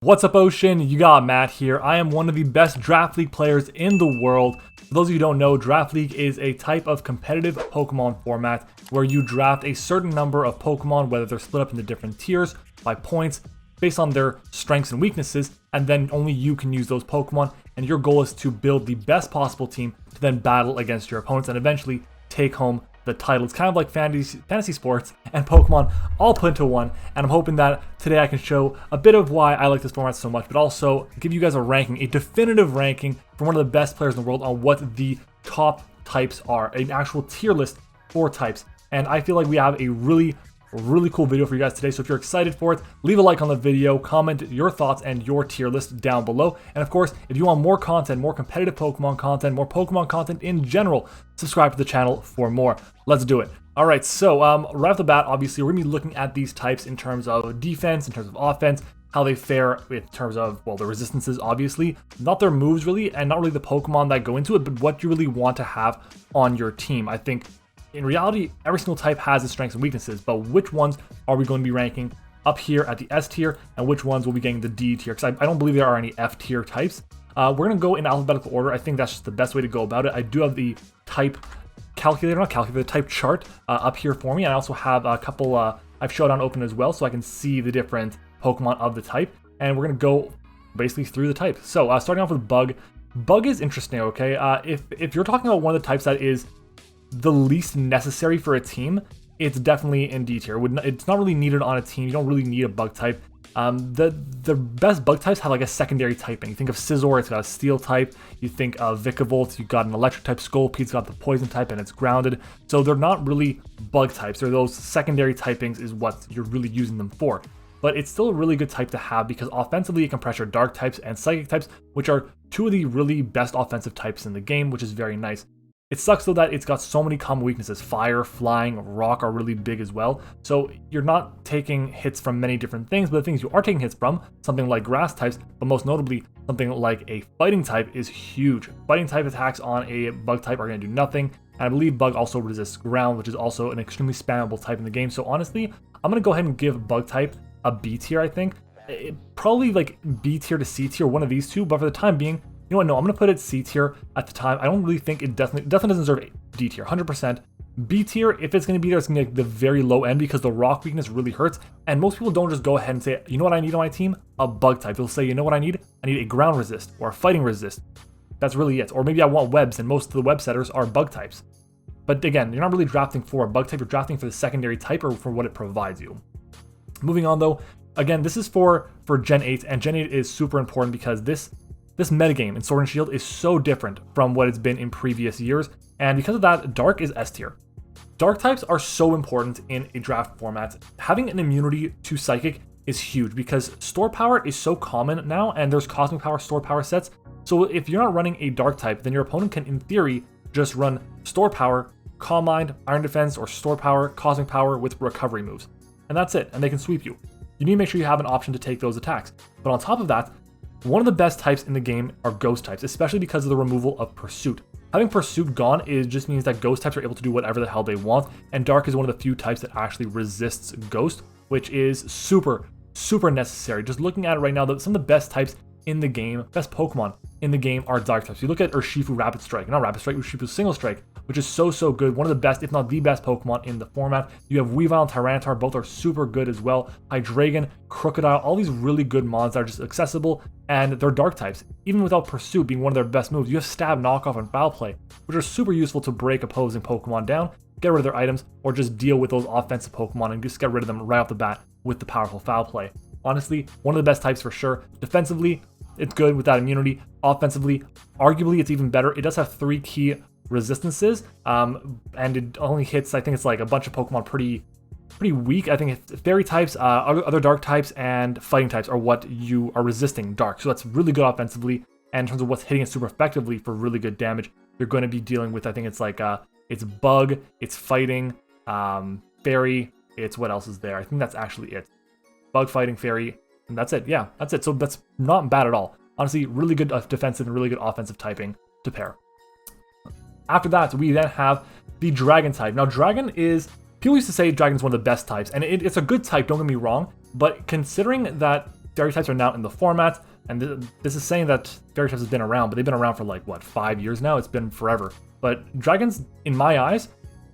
What's up, Ocean? You got Matt here. I am one of the best Draft League players in the world. For those of you who don't know, Draft League is a type of competitive Pokemon format where you draft a certain number of Pokemon, whether they're split up into different tiers by points based on their strengths and weaknesses, and then only you can use those Pokemon, and your goal is to build the best possible team to then battle against your opponents and eventually take home the title. It's kind of like fantasy sports and Pokemon all put into one, and I'm hoping that today I can show a bit of why I like this format so much, but also give you guys a ranking, a definitive ranking from one of the best players in the world on what the top types are, an actual tier list for types. And I feel like we have a really cool video for you guys today, so if you're excited for it, leave a like on the video, comment your thoughts and your tier list down below, and of course, if you want more content, more competitive Pokemon content, more Pokemon content in general, subscribe to the channel for more. Let's do it. Alright, so right off the bat, obviously, we're going to be looking at these types in terms of defense, in terms of offense, how they fare in terms of, well, the resistances, obviously, not their moves really, and not really the Pokemon that go into it, but what you really want to have on your team. I think in reality, every single type has its strengths and weaknesses, but which ones are we going to be ranking up here at the S tier, and which ones will be getting the D tier? Because I don't believe there are any F tier types. We're going to go in alphabetical order. I think that's just the best way to go about it. I do have the type the type chart up here for me. And I also have a couple, I've Showdown open as well, so I can see the different Pokemon of the type. And we're going to go basically through the type. So starting off with Bug. Bug is interesting, okay? If you're talking about one of the types that is the least necessary for a team, it's definitely in D tier. It's not really needed on a team. You don't really need a bug type. The best bug types have like a secondary typing. You think of Scizor, it's got a steel type. You think of Vikavolt, you've got an electric type. Scolpede's got the poison type and it's grounded. So they're not really bug types. They're those secondary typings is what you're really using them for. But it's still a really good type to have because offensively it can pressure dark types and psychic types, which are two of the really best offensive types in the game, which is very nice. It sucks though that it's got so many common weaknesses. Fire, flying, rock are really big as well. So you're not taking hits from many different things, but the things you are taking hits from, something like grass types, but most notably something like a fighting type is huge. Fighting type attacks on a bug type are going to do nothing. And I believe bug also resists ground, which is also an extremely spammable type in the game. So honestly, I'm going to go ahead and give bug type a B tier, I think. Probably like B tier to C tier, one of these two, but for the time being, you know what, no, I'm going to put it C tier at the time. I don't really think it definitely doesn't deserve D tier, 100%. B tier, if it's going to be there, it's going to be like the very low end because the rock weakness really hurts. And most people don't just go ahead and say, you know what I need on my team? A bug type. They'll say, you know what I need? I need a ground resist or a fighting resist. That's really it. Or maybe I want webs, and most of the web setters are bug types. But again, you're not really drafting for a bug type, you're drafting for the secondary type or for what it provides you. Moving on though, again, this is for Gen 8, and Gen 8 is super important because this metagame in Sword and Shield is so different from what it's been in previous years, and because of that, Dark is S tier. Dark types are so important in a draft format. Having an immunity to Psychic is huge because Store Power is so common now, and there's Cosmic Power, Store Power sets, so if you're not running a Dark type, then your opponent can, in theory, just run Store Power, Calm Mind, Iron Defense, or Store Power, Cosmic Power with recovery moves. And that's it, and they can sweep you. You need to make sure you have an option to take those attacks. But on top of that, one of the best types in the game are Ghost types, especially because of the removal of Pursuit. Having Pursuit gone, it just means that Ghost types are able to do whatever the hell they want, and Dark is one of the few types that actually resists Ghost, which is super necessary. Just looking at it right now, some of the best types in the game, best Pokemon in the game are Dark types. You look at Urshifu Rapid Strike, not Rapid Strike, Urshifu Single Strike, which is so good. One of the best, if not the best Pokemon in the format. You have Weavile and Tyranitar, both are super good as well. Hydreigon, Crocodile, all these really good mons that are just accessible, and they're Dark types. Even without Pursuit being one of their best moves, you have Stab, Knockoff, and Foul Play, which are super useful to break opposing Pokemon down, get rid of their items, or just deal with those offensive Pokemon and just get rid of them right off the bat with the powerful Foul Play. Honestly, one of the best types for sure. Defensively, it's good with that immunity. Offensively, arguably it's even better. It does have 3 key resistances, and it only hits, I think it's like a bunch of Pokemon pretty weak. I think it's fairy types, other dark types, and fighting types are what you are resisting dark. So that's really good offensively, and in terms of what's hitting it super effectively for really good damage, you're going to be dealing with, I think it's like, it's bug, it's fighting, fairy, it's what else is there? I think that's actually it. Bug, fighting, fairy, and that's it. Yeah, that's it. So that's not bad at all. Honestly, really good defensive and really good offensive typing to pair. After that, we then have the Dragon type. Now, Dragon is, people used to say Dragon's one of the best types, and it's a good type, don't get me wrong, but considering that fairy types are now in the format, and this is saying that fairy types has been around, but they've been around for like, what, 5 years now? It's been forever. But dragons, in my eyes,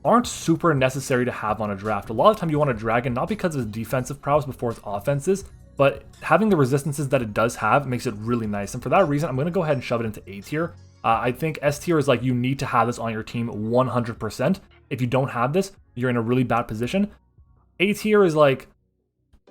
aren't super necessary to have on a draft. A lot of the time you want a dragon, not because of its defensive prowess before its offenses, but having the resistances that it does have makes it really nice. And for that reason, I'm going to go ahead and shove it into A tier. I think S tier is like, you need to have this on your team 100%. If you don't have this, you're in a really bad position. A tier is like,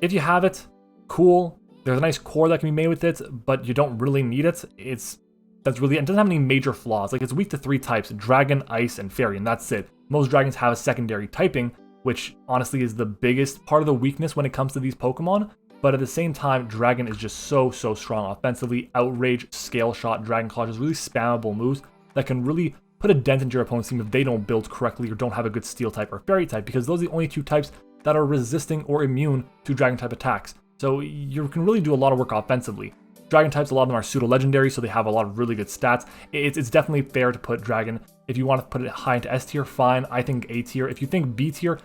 if you have it, cool. There's a nice core that can be made with it, but you don't really need it. It doesn't have any major flaws. Like, it's weak to 3 types, dragon, ice, and fairy, and that's it. Most dragons have a secondary typing, which honestly is the biggest part of the weakness when it comes to these Pokemon. But at the same time, dragon is just so strong offensively. Outrage, scale shot, dragon claw, just really spammable moves that can really put a dent into your opponent's team if they don't build correctly or don't have a good steel type or fairy type, because those are the only 2 types that are resisting or immune to dragon type attacks. So you can really do a lot of work offensively. Dragon types, a lot of them are pseudo-legendary, so they have a lot of really good stats. It's definitely fair to put dragon. If you want to put it high into S tier, fine. I think A tier. If you think B tier,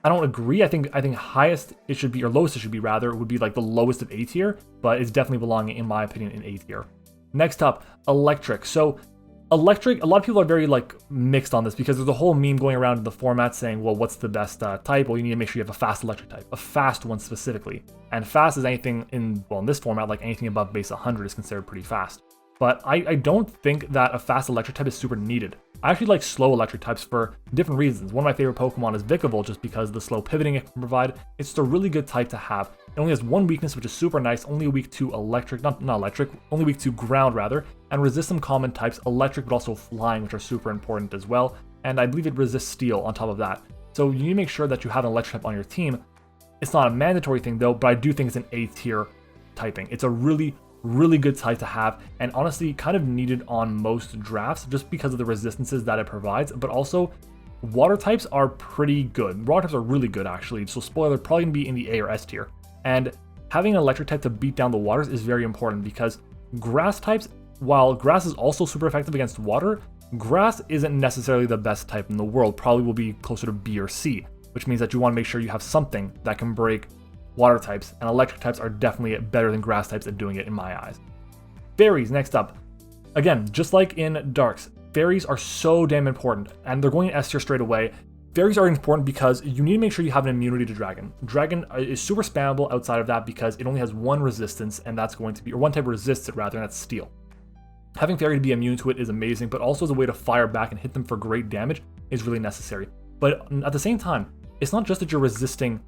I don't agree. I think highest it should be, or lowest it should be rather, would be like the lowest of A tier, but it's definitely belonging, in my opinion, in A tier. Next up, electric. So electric, a lot of people are very like mixed on this because there's a whole meme going around in the format saying, well, what's the best type? Well, you need to make sure you have a fast electric type, a fast one specifically. And fast is anything in this format, like anything above base 100 is considered pretty fast. But I don't think that a fast electric type is super needed. I actually like slow electric types for different reasons. One of my favorite Pokemon is Vikavolt, just because of the slow pivoting it can provide. It's just a really good type to have. It only has one weakness, which is super nice, only weak to electric, not electric, only weak to ground rather, and resists some common types, electric but also flying, which are super important as well. And I believe it resists steel on top of that. So you need to make sure that you have an electric type on your team. It's not a mandatory thing though, but I do think it's an A tier typing. It's a really good type to have, and honestly kind of needed on most drafts just because of the resistances that it provides. But also water types are pretty good. Water types are really good actually, so spoiler, probably gonna be in the A or S tier. And having an electric type to beat down the waters is very important, because grass types, while grass is also super effective against water, grass isn't necessarily the best type in the world. Probably will be closer to B or C, which means that you want to make sure you have something that can break water types, and electric types are definitely better than grass types at doing it in my eyes. Fairies, next up. Again, just like in Darks, fairies are so damn important, and they're going to S tier straight away. Fairies are important because you need to make sure you have an immunity to dragon. Dragon is super spammable outside of that because it only has one resistance, and that's going to be, or one type resists it rather, and that's steel. Having fairy to be immune to it is amazing, but also as a way to fire back and hit them for great damage is really necessary. But at the same time, it's not just that you're resisting,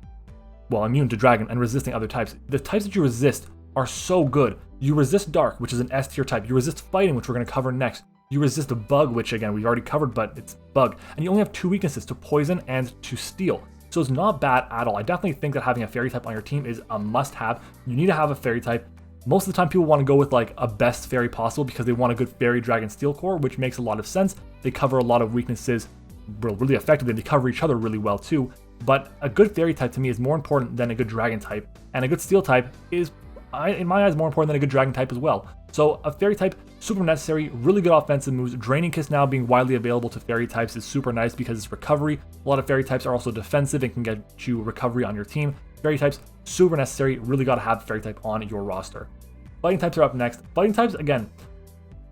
well, immune to dragon and resisting other types. The types that you resist are so good. You resist dark, which is an S tier type. You resist fighting, which we're going to cover next. You resist the bug, which again, we've already covered, but it's bug. And you only have 2 weaknesses, to poison and to steel. So it's not bad at all. I definitely think that having a fairy type on your team is a must have. You need to have a fairy type. Most of the time people want to go with like a best fairy possible because they want a good fairy dragon steel core, which makes a lot of sense. They cover a lot of weaknesses really effectively. They cover each other really well too. But a good fairy type to me is more important than a good dragon type, and a good steel type is, in my eyes, more important than a good dragon type as well. So a fairy type, super necessary, really good offensive moves. Draining Kiss now being widely available to fairy types is super nice because it's recovery. A lot of fairy types are also defensive and can get you recovery on your team. Fairy types, super necessary, really got to have fairy type on your roster. Fighting types are up next. Fighting types, again,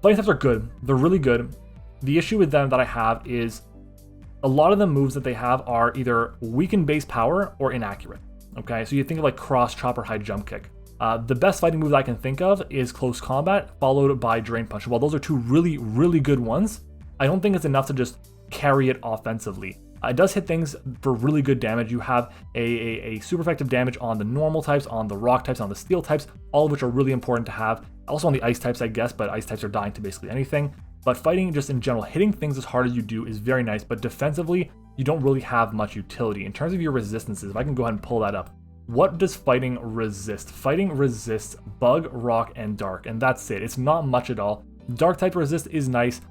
fighting types are good. They're really good. The issue with them that I have is a lot of the moves that they have are either weak in base power or inaccurate. Okay, so you think of like cross, chop, or high jump kick. The best fighting move I can think of is close combat, followed by drain punch. While those are 2 really good ones, I don't think it's enough to just carry it offensively. It does hit things for really good damage. You have a super effective damage on the normal types, on the rock types, on the steel types, all of which are really important to have. Also on the ice types, I guess, but ice types are dying to basically anything. But fighting just in general, hitting things as hard as you do is very nice, but defensively, you don't really have much utility. In terms of your resistances, if I can go ahead and pull that up, what does fighting resist? Fighting resists bug, rock, and dark, and that's it. It's not much at all. Dark type resist is nice.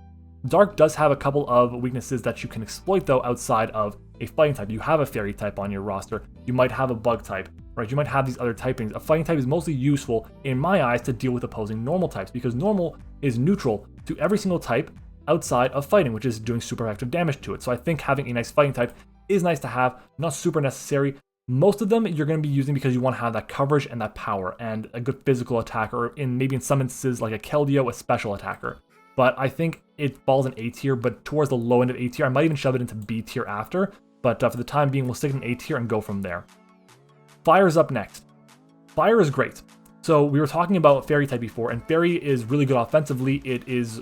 Dark does have a couple of weaknesses that you can exploit though outside of a fighting type. You have a fairy type on your roster. You might have a bug type, right? You might have these other typings. A fighting type is mostly useful, in my eyes, to deal with opposing normal types, because normal is neutral to every single type outside of fighting, which is doing super effective damage to it. So I think having a nice fighting type is nice to have, not super necessary. Most of them you're going to be using because you want to have that coverage and that power and a good physical attacker, or maybe in some instances like a Keldeo, a special attacker. But I think it falls in A tier, but towards the low end of A tier. I might even shove it into B tier after, but for the time being, we'll stick in A tier and go from there. Fire's up next. Fire is great. So we were talking about Fairy type before, and Fairy is really good offensively. It is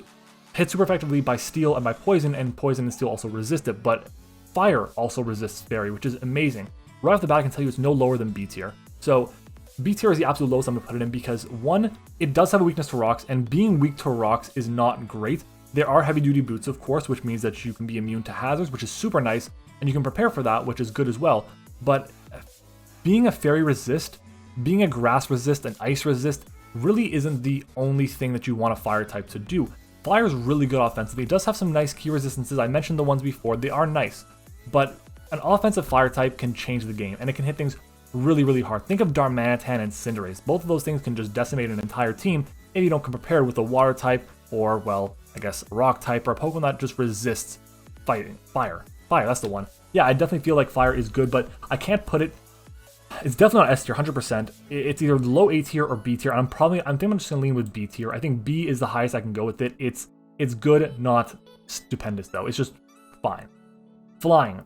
hit super effectively by Steel and by Poison, and Poison and Steel also resist it, but Fire also resists Fairy, which is amazing. Right off the bat, I can tell you it's no lower than B tier. So B tier is the absolute lowest I'm going to put it in because, one, it does have a weakness to rocks, and being weak to rocks is not great. There are heavy-duty boots, of course, which means that you can be immune to hazards, which is super nice, and you can prepare for that, which is good as well. But being a Fairy resist, being a Grass resist, and Ice resist really isn't the only thing that you want a Fire type to do. Fire is really good offensively. It does have some nice key resistances. I mentioned the ones before. They are nice. But an offensive Fire type can change the game, and it can hit things really, really hard. Think of Darmanitan and Cinderace. Both of those things can just decimate an entire team if you don't come prepared with a Water type or, well, I guess a Rock type or a Pokemon that just resists fighting. Fire, that's the one. Yeah, I definitely feel like Fire is good, but I can't put it... It's definitely not S tier, 100%. It's either low A tier or B tier. I think I'm just gonna lean with B tier. I think B is the highest I can go with it. It's good, not stupendous though. It's just fine. Flying.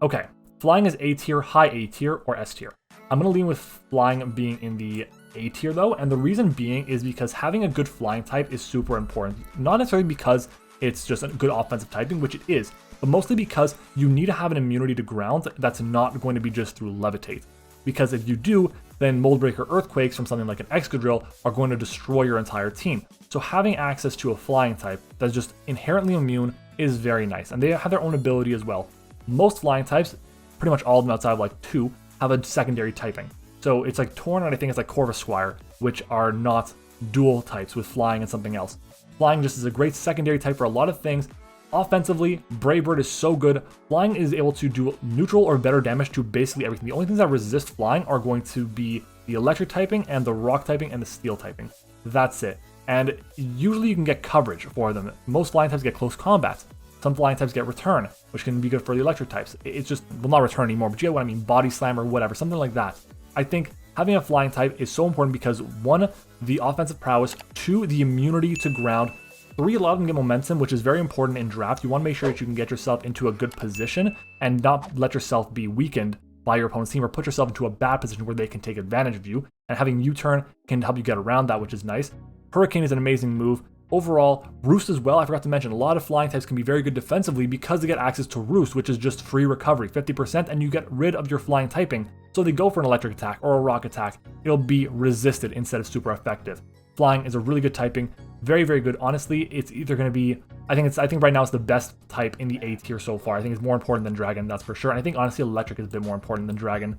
Okay, Flying is A tier, high A tier, or S tier. I'm gonna lean with Flying being in the A tier though, and the reason being is because having a good Flying type is super important. Not necessarily because it's just a good offensive typing, which it is, but mostly because you need to have an immunity to ground that's not going to be just through Levitate. Because if you do, then Mold Breaker Earthquakes from something like an Excadrill are going to destroy your entire team. So having access to a Flying type that's just inherently immune is very nice, and they have their own ability as well. Most Flying types, pretty much all of them outside of like 2, have a secondary typing. So it's like Torn and I think it's like Corvisquire, which are not dual types with Flying and something else. Flying just is a great secondary type for a lot of things. Offensively, Brave Bird is so good. Flying is able to do neutral or better damage to basically everything. The only things that resist Flying are going to be the Electric typing and the Rock typing and the Steel typing. That's it. And usually you can get coverage for them. Most Flying types get close combat. Some Flying types get Return, which can be good for the Electric types. It's just, well, not Return anymore, but you get what I mean, Body Slam or whatever, something like that. I think having a Flying type is so important because 1, the offensive prowess, 2, the immunity to ground, 3, a lot of them get momentum, which is very important in draft. You want to make sure that you can get yourself into a good position and not let yourself be weakened by your opponent's team or put yourself into a bad position where they can take advantage of you. And having U-turn can help you get around that, which is nice. Hurricane is an amazing move. Overall, Roost as well, I forgot to mention, a lot of Flying types can be very good defensively because they get access to Roost, which is just free recovery, 50%, and you get rid of your Flying typing. So they go for an Electric attack or a Rock attack, it'll be resisted instead of super effective. Flying is a really good typing, very, very good. Honestly, it's either going to be, I think right now it's the best type in the A tier so far. I think it's more important than Dragon, that's for sure. And I think honestly Electric is a bit more important than Dragon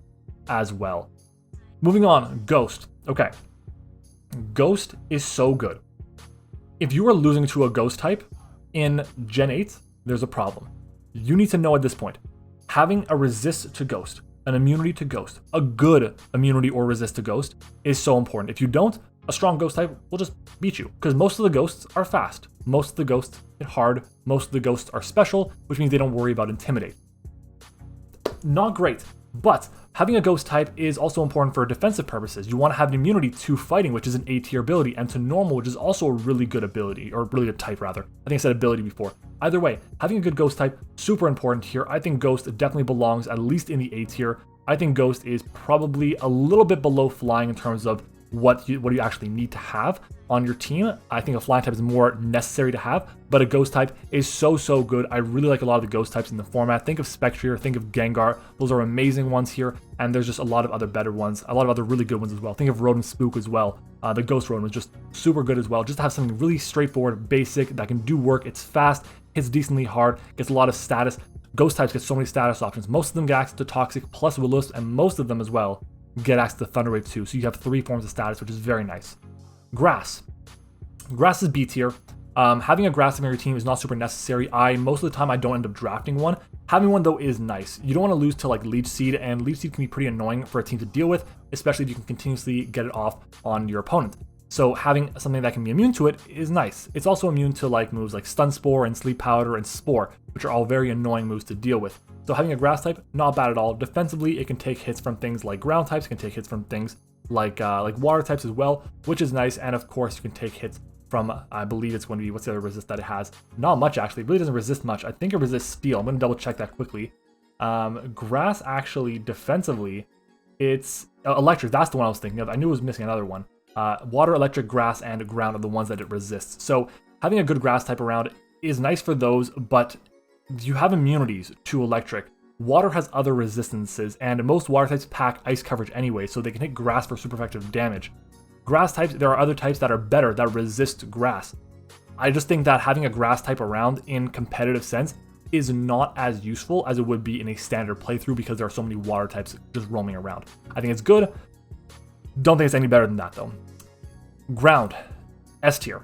as well. Moving on, Ghost. Okay, Ghost is so good. If you are losing to a Ghost type in Gen 8, there's a problem. You need to know at this point, having a resist to Ghost, an immunity to Ghost, a good immunity or resist to Ghost is so important. If you don't, a strong Ghost type will just beat you, because most of the Ghosts are fast, most of the Ghosts hit hard, most of the Ghosts are special, which means they don't worry about Intimidate. Not great, but having a Ghost type is also important for defensive purposes. You want to have an immunity to Fighting, which is an A tier ability, and to Normal, which is also a really good ability, or really good type rather. I think I said ability before. Either way, having a good Ghost type, super important here. I think Ghost definitely belongs at least in the A tier. I think Ghost is probably a little bit below Flying in terms of what you actually need to have on your team. I think a Flying type is more necessary to have, but a Ghost type is so good. I really like a lot of the Ghost types in the format. Think of Spectrier, think of Gengar. Those are amazing ones here, and there's just a lot of other better ones, a lot of other really good ones as well. Think of Rodent Spook as well. The Ghost Rodent was just super good as well. Just to have something really straightforward, basic, that can do work. It's fast, hits decently hard, gets a lot of status. Ghost types get so many status options. Most of them get access to Toxic plus Will-O-Wisp, and most of them as well get access to Thunder Wave too. So you have 3 forms of status, which is very nice. Grass. Grass is B tier. Having a Grass in your team is not super necessary. Most of the time I don't end up drafting one. Having one though is nice. You don't want to lose to like Leech Seed, and Leech Seed can be pretty annoying for a team to deal with, especially if you can continuously get it off on your opponent. So having something that can be immune to it is nice. It's also immune to like moves like Stun Spore and Sleep Powder and Spore, which are all very annoying moves to deal with. So having a grass type, not bad at all. Defensively, it can take hits from things like ground types, it can take hits from things like water types as well, which is nice. And of course, you can take hits from, I believe it's going to be, what's the other resist that it has? Not much actually, it really doesn't resist much. I think it resists Steel. I'm going to double check that quickly. Grass actually, defensively, it's electric. That's the one I was thinking of. I knew it was missing another one. Water, electric, grass, and ground are the ones that it resists. So having a good grass type around is nice for those, but you have immunities to electric. Water has other resistances, and most water types pack ice coverage anyway, so they can hit grass for super effective damage. Grass types, there are other types that are better that resist grass. I just think that having a grass type around in competitive sense is not as useful as it would be in a standard playthrough because there are so many water types just roaming around. I think it's good. Don't think it's any better than that though. Ground, S tier.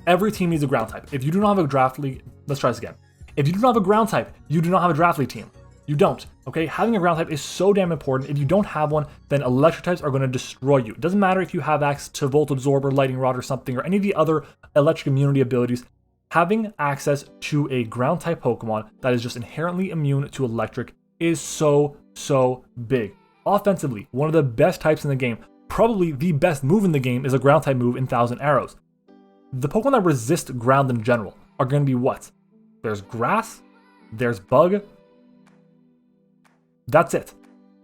Every team needs a ground type. If you do not have a draft league, let's try this again. If you do not have a ground type, you do not have a draft league team. You don't, okay? Having a ground type is so damn important. If you don't have one, then electric types are going to destroy you. It doesn't matter if you have access to Volt Absorber, Lightning Rod, or something, or any of the other electric immunity abilities. Having access to a ground type Pokemon that is just inherently immune to electric is so big. Offensively, one of the best types in the game, probably the best move in the game, is a ground type move in Thousand Arrows. The Pokemon that resist ground in general are going to be what? There's Grass, there's Bug. That's it.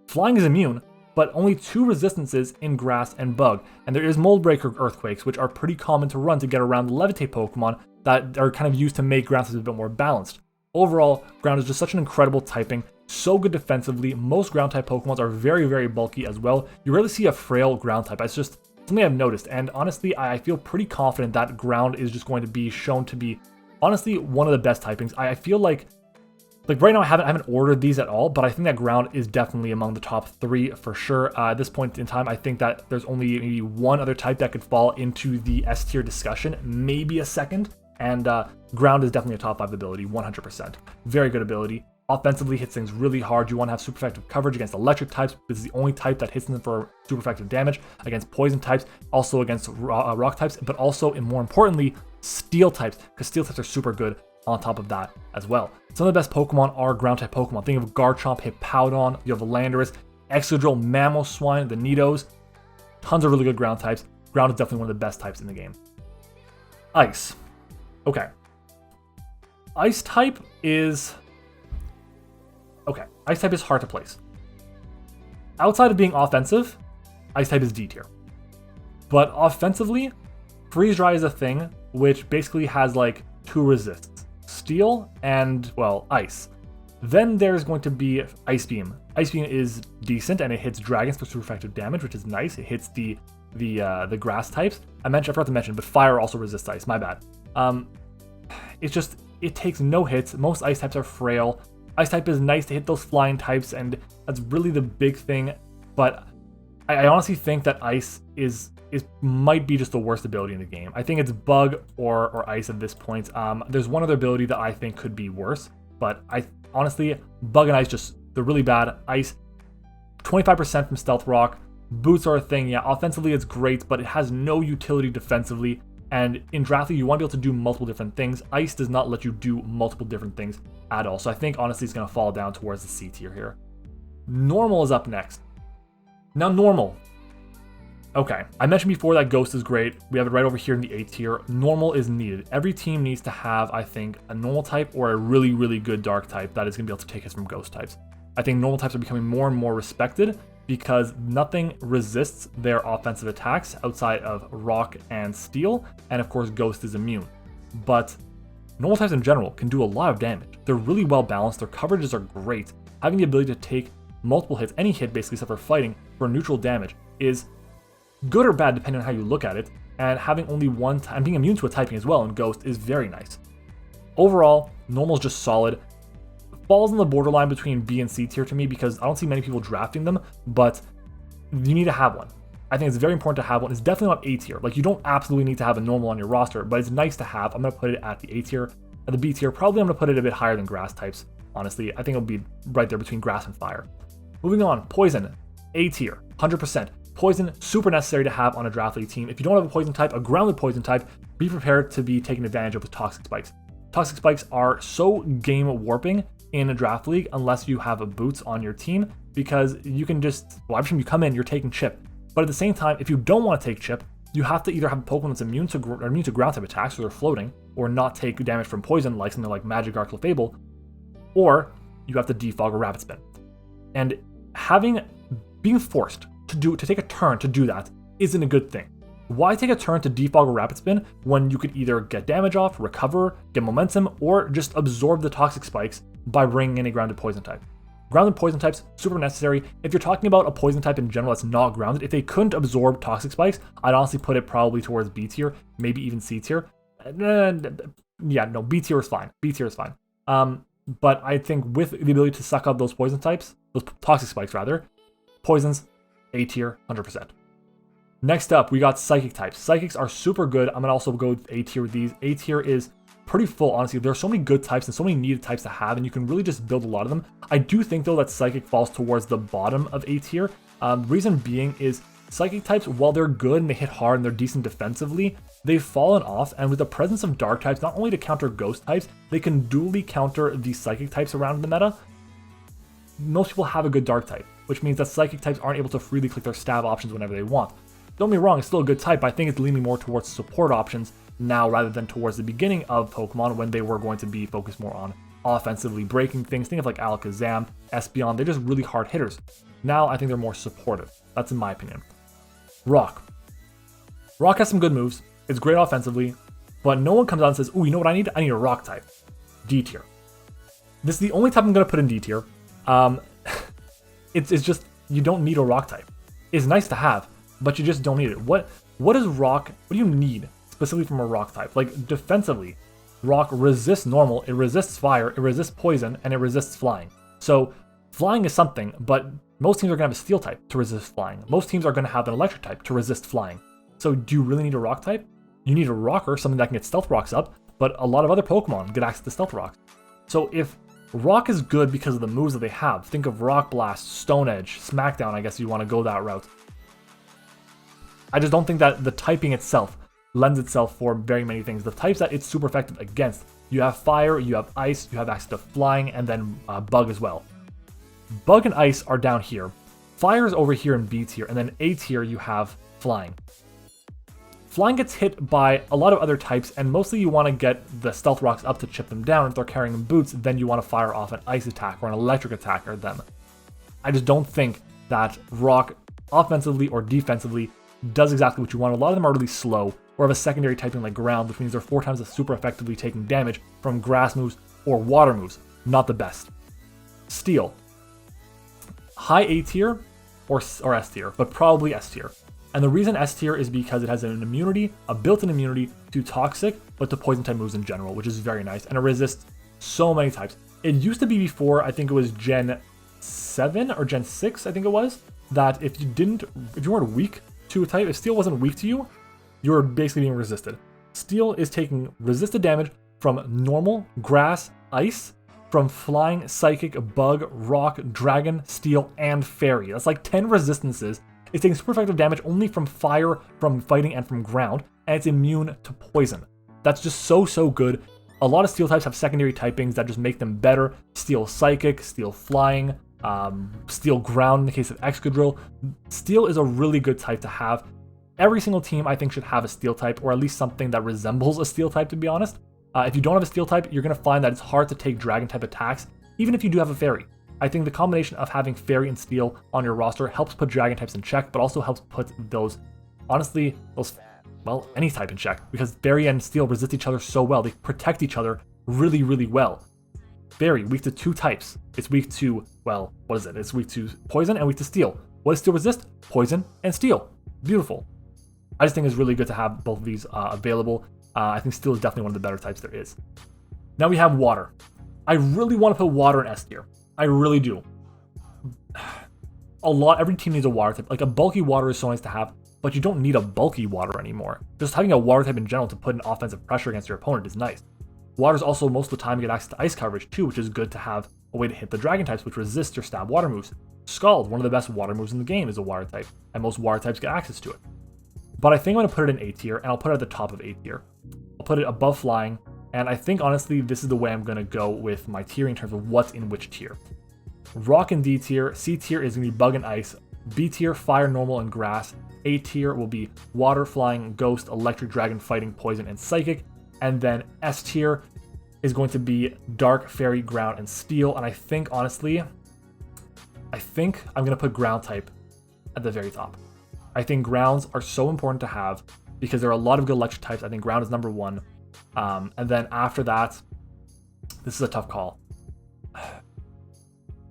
Flying is immune, but only 2 resistances in Grass and Bug, and there is Mold Breaker Earthquakes, which are pretty common to run to get around Levitate Pokemon that are kind of used to make ground types a bit more balanced. Overall, ground is just such an incredible typing, so good defensively. Most ground type Pokemons are very bulky as well. You rarely see a frail ground type. It's just something I've noticed, and honestly, I feel pretty confident that ground is just going to be shown to be, honestly, one of the best typings. I feel like right now I haven't ordered these at all, but I think that ground is definitely among the top 3 for sure. At this point in time, I think that there's only maybe one other type that could fall into the S tier discussion, maybe a second, and ground is definitely a top 5 ability, 100%. Very good ability. Offensively hits things really hard. You want to have super effective coverage against electric types because it's the only type that hits them for super effective damage, against poison types, also against rock types, but also, and more importantly, steel types, because steel types are super good on top of that as well. Some of the best Pokemon are ground type Pokemon. Think of Garchomp, Hippowdon, you have Landorus, Excadrill, Mamoswine, the Nidos. Tons of really good ground types. Ground is definitely one of the best types in the game. Ice. Okay. Ice type is... Okay, Ice type is hard to place. Outside of being offensive, Ice type is D tier. But offensively, Freeze Dry is a thing which basically has like 2 resists. Steel and, well, Ice. Then there's going to be Ice Beam. Ice Beam is decent and it hits dragons for super effective damage, which is nice. It hits the grass types. I forgot to mention, but fire also resists ice, my bad. It takes no hits. Most ice types are frail. Ice type is nice to hit those flying types, and that's really the big thing. But I honestly think that ice might be just the worst ability in the game. I think it's Bug or Ice at this point. There's one other ability that I think could be worse, but honestly, Bug and Ice they're really bad. Ice, 25% from Stealth Rock. Boots are a thing, yeah. Offensively, it's great, but it has no utility defensively. And in Draft League, you want to be able to do multiple different things. Ice does not let you do multiple different things at all. So I think, honestly, it's going to fall down towards the C tier here. Normal is up next. Now, Normal. Okay, I mentioned before that Ghost is great. We have it right over here in the A tier. Normal is needed. Every team needs to have, I think, a normal type or a really good dark type that is going to be able to take us from Ghost types. I think normal types are becoming more and more respected because nothing resists their offensive attacks outside of Rock and Steel, and of course Ghost is immune. But normal types in general can do a lot of damage. They're really well balanced, their coverages are great. Having the ability to take multiple hits, any hit basically except for fighting, for neutral damage is good or bad depending on how you look at it, and having only one time, being immune to a typing as well in Ghost is very nice. Overall, normal is just solid. Falls on the borderline between B and C tier to me because I don't see many people drafting them, but you need to have one. I think it's very important to have one. It's definitely not A tier. Like, you don't absolutely need to have a normal on your roster, but it's nice to have. I'm going to put it at the A tier. At the B tier, probably I'm going to put it a bit higher than grass types, honestly. I think it'll be right there between grass and fire. Moving on, Poison, A tier, 100%. Poison, super necessary to have on a draft league team. If you don't have a poison type, a grounded poison type, be prepared to be taken advantage of with toxic spikes. Toxic spikes are so game warping in a draft league unless you have a boots on your team, because you can just, well, every time you come in, you're taking chip. But at the same time, if you don't want to take chip, you have to either have a Pokemon that's immune to ground type attacks, so they're floating, or not take damage from poison, like something like Magikarp Clefable, or you have to defog or Rapid Spin. And being forced to take a turn to do that isn't a good thing. Why take a turn to defog or Rapid Spin when you could either get damage off, recover, get momentum, or just absorb the toxic spikes by bringing in a grounded poison type? Grounded poison types, super necessary. If you're talking about a poison type in general that's not grounded, if they couldn't absorb toxic spikes, I'd honestly put it probably towards B tier, maybe even C tier. Yeah, no, B tier is fine. B tier is fine. But I think with the ability to suck up those poison types, those toxic spikes rather, poisons, A tier, 100%. Next up, we got psychic types. Psychics are super good. I'm going to also go with A tier with these. A tier is pretty full, honestly. There are so many good types and so many needed types to have, and you can really just build a lot of them. I do think, though, that Psychic falls towards the bottom of A tier. Reason being is Psychic types, while they're good and they hit hard and they're decent defensively, they've fallen off, and with the presence of Dark types, not only to counter Ghost types, they can dually counter the Psychic types around the meta. Most people have a good Dark type, which means that Psychic types aren't able to freely click their stab options whenever they want. Don't get me wrong, it's still a good type, but I think it's leaning more towards support options now rather than towards the beginning of Pokemon when they were going to be focused more on offensively breaking things. Think of like Alakazam, Espeon, they're just really hard hitters. Now I think they're more supportive. That's in my opinion. Rock. Rock has some good moves. It's great offensively, but no one comes out and says, "Ooh, you know what I need? I need a Rock type." D tier. This is the only type I'm going to put in D tier. It's just, you don't need a Rock type. It's nice to have, but you just don't need it. What is Rock? What do you need specifically from a Rock type? Like, defensively, Rock resists normal, it resists fire, it resists poison, and it resists flying. So flying is something, but most teams are going to have a steel type to resist flying. Most teams are going to have an electric type to resist flying. So do you really need a Rock type? You need a Rocker, something that can get Stealth Rocks up, but a lot of other Pokemon get access to Stealth Rocks. So if Rock is good because of the moves that they have, think of Rock Blast, Stone Edge, Smackdown, I guess if you want to go that route. I just don't think that the typing itself lends itself for very many things. The types that it's super effective against, you have Fire, you have Ice, you have access to Flying, and then Bug as well. Bug and Ice are down here. Fire is over here in B tier, and then A tier you have Flying. Flying gets hit by a lot of other types, and mostly you want to get the Stealth Rocks up to chip them down. If they're carrying boots, then you want to fire off an Ice attack or an Electric attack at them. I just don't think that Rock, offensively or defensively, does exactly what you want. A lot of them are really slow, or have a secondary typing like Ground, which means they're 4 times as super effectively taking damage from grass moves or water moves. Not the best. Steel. High A tier or S tier, but probably S tier. And the reason S tier is because it has an immunity, a built-in immunity to toxic, but to poison type moves in general, which is very nice, and it resists so many types. It used to be before, I think it was Gen 7 or Gen 6, I think it was, that if you weren't weak to a type, if Steel wasn't weak to you, you were basically being resisted. Steel is taking resisted damage from normal, grass, ice, from flying, psychic, bug, rock, dragon, steel, and fairy. That's like 10 resistances. It's taking super effective damage only from fire, from fighting, and from ground, and it's immune to poison. That's just so good. A lot of steel types have secondary typings that just make them better. Steel psychic, steel flying, steel ground in the case of Excadrill. Steel is a really good type to have. Every single team, I think, should have a steel type, or at least something that resembles a steel type, to be honest. If you don't have a steel type, you're going to find that it's hard to take dragon type attacks, even if you do have a fairy. I think the combination of having fairy and steel on your roster helps put dragon types in check, but also helps put any type in check, because fairy and steel resist each other so well. They protect each other really well. Fairy, weak to 2 types. It's weak to, well, what is it? It's weak to poison and weak to steel. What does steel resist? Poison and steel. Beautiful. I just think it's really good to have both of these available. I think steel is definitely one of the better types there is. Now we have water. I really want to put water in S tier. I really do. Every team needs a water type. Like, a bulky water is so nice to have, but you don't need a bulky water anymore. Just having a water type in general to put in offensive pressure against your opponent is nice. Water is also most of the time you get access to ice coverage too, which is good to have a way to hit the dragon types, which resist your stab water moves. Scald, one of the best water moves in the game, is a water type, and most water types get access to it. But I think I'm going to put it in A tier, and I'll put it at the top of A tier. I'll put it above Flying, and I think honestly this is the way I'm going to go with my tier in terms of what's in which tier. Rock in D tier, C tier is going to be Bug and Ice, B tier, Fire, Normal, and Grass, A tier will be Water, Flying, Ghost, Electric, Dragon, Fighting, Poison, and Psychic, and then S tier is going to be Dark, Fairy, Ground, and Steel, and I think honestly, I'm going to put Ground type at the very top. I think grounds are so important to have because there are a lot of good electric types. I think ground is number one. And then after that, this is a tough call.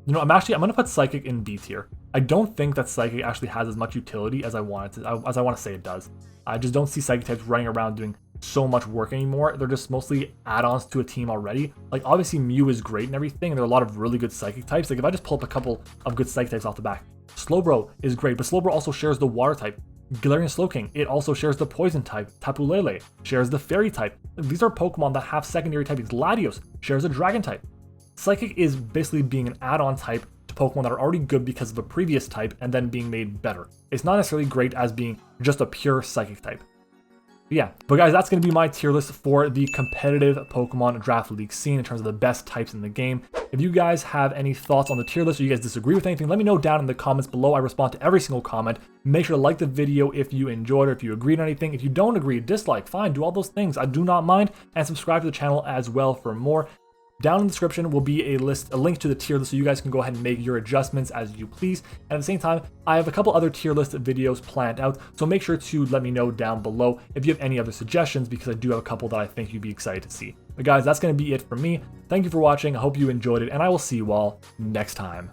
You know, I'm going to put Psychic in B tier. I don't think that Psychic actually has as much utility as I want to say it does. I just don't see Psychic types running around doing so much work anymore. They're just mostly add-ons to a team already. Like, obviously Mew is great and everything, and there are a lot of really good Psychic types. Like, if I just pull up a couple of good Psychic types off the back, Slowbro is great, but Slowbro also shares the water type. Galarian Slowking, it also shares the poison type. Tapu Lele shares the fairy type. These are Pokemon that have secondary typings. Latios shares a dragon type. Psychic is basically being an add-on type to Pokemon that are already good because of a previous type and then being made better. It's not necessarily great as being just a pure Psychic type. Yeah, but guys, that's going to be my tier list for the competitive Pokemon Draft League scene in terms of the best types in the game. If you guys have any thoughts on the tier list or you guys disagree with anything, let me know down in the comments below. I respond to every single comment. Make sure to like the video if you enjoyed or if you agreed on anything. If you don't agree, dislike, fine, do all those things. I do not mind. And subscribe to the channel as well for more. Down in the description will be a link to the tier list so you guys can go ahead and make your adjustments as you please. And at the same time, I have a couple other tier list videos planned out, so make sure to let me know down below if you have any other suggestions because I do have a couple that I think you'd be excited to see. But guys, that's going to be it for me. Thank you for watching. I hope you enjoyed it, and I will see you all next time.